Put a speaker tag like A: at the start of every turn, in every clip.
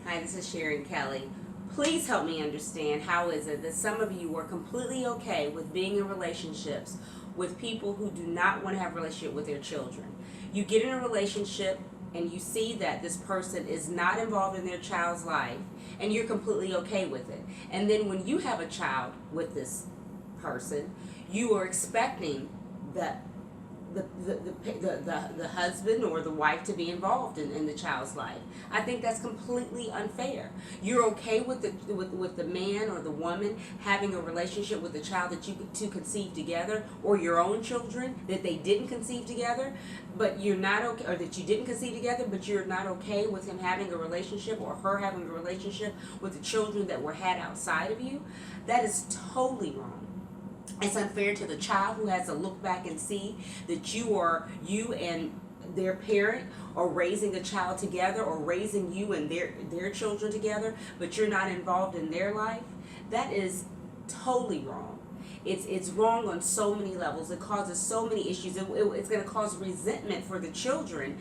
A: Hi, this is Sharon Kelly. Please help me understand, how is it that some of you are completely okay with being in relationships with people who do not want to have a relationship with their children? You get in a relationship and you see that this person is not involved in their child's life and you're completely okay with it. And then when you have a child with this person, you are expecting that the husband or the wife to be involved in the child's life. I think that's completely unfair. You're okay with the man or the woman having a relationship with the child that you two conceived together, or your own children that they didn't conceive together, but you're not okay, or that you didn't conceive together, but you're not okay with him having a relationship or her having a relationship with the children that were had outside of you. That is totally wrong. It's unfair to the child who has to look back and see that you and their parent are raising a child together, or raising you and their children together, but you're not involved in their life. That is totally wrong. It's wrong on so many levels. It causes so many issues. It's going to cause resentment for the children.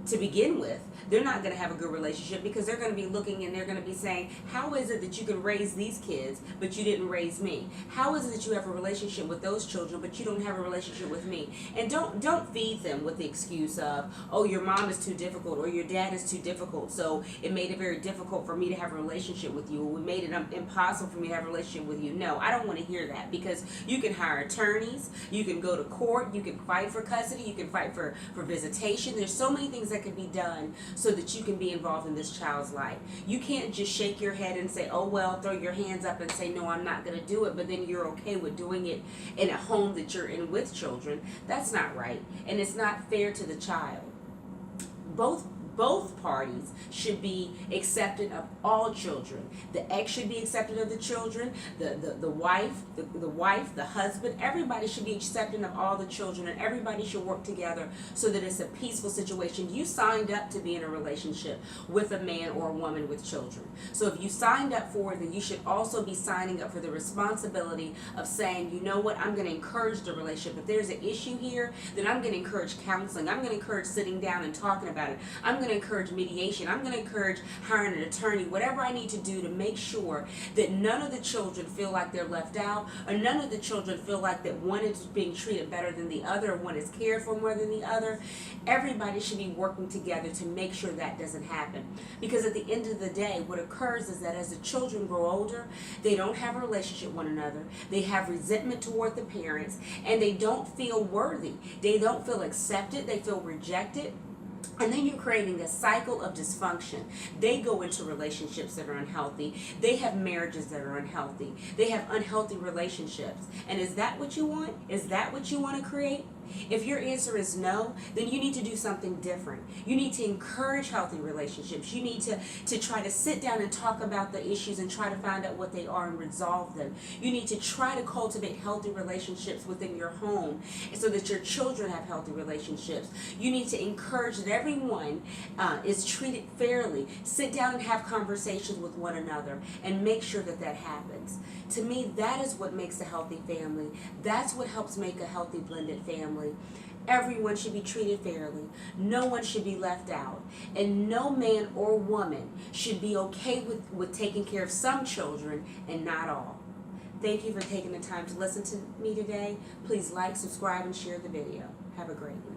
A: To begin with, they're not going to have a good relationship because they're going to be looking and they're going to be saying, how is it that you can raise these kids but you didn't raise me? How is it that you have a relationship with those children but you don't have a relationship with me? And don't feed them with the excuse of, oh, your mom is too difficult or your dad is too difficult, so it made it very difficult for me to have a relationship with you, or it made it impossible for me to have a relationship with you. No, I don't want to hear that, because you can hire attorneys, you can go to court, you can fight for custody, you can fight for visitation. There's so many things that can be done so that you can be involved in this child's life. You can't just shake your head and say, oh well, throw your hands up and say, no, I'm not going to do it, but then you're okay with doing it in a home that you're in with children. That's not right, and it's not fair to the child. Both parties should be accepting of all children. The ex should be accepting of the children. The wife, the husband, everybody should be accepting of all the children, and everybody should work together so that it's a peaceful situation. You signed up to be in a relationship with a man or a woman with children. So if you signed up for it, then you should also be signing up for the responsibility of saying, you know what, I'm going to encourage the relationship. If there's an issue here, then I'm going to encourage counseling. I'm going to encourage sitting down and talking about it. I'm going to encourage mediation. I'm going to encourage hiring an attorney, whatever I need to do to make sure that none of the children feel like they're left out, or none of the children feel like that one is being treated better than the other, or one is cared for more than the other. Everybody should be working together to make sure that doesn't happen. Because at the end of the day, what occurs is that as the children grow older, they don't have a relationship with one another. They have resentment toward the parents, and they don't feel worthy. They don't feel accepted. They feel rejected. And then you're creating a cycle of dysfunction. They go into relationships that are unhealthy. They have marriages that are unhealthy. They have unhealthy relationships. And is that what you want? Is that what you want to create? If your answer is no, then you need to do something different. You need to encourage healthy relationships. You need to try to sit down and talk about the issues and try to find out what they are and resolve them. You need to try to cultivate healthy relationships within your home so that your children have healthy relationships. You need to encourage that everyone is treated fairly. Sit down and have conversations with one another and make sure that that happens. To me, that is what makes a healthy family. That's what helps make a healthy blended family. Everyone should be treated fairly. No one should be left out. And no man or woman should be okay with taking care of some children and not all. Thank you for taking the time to listen to me today. Please like, subscribe, and share the video. Have a great one.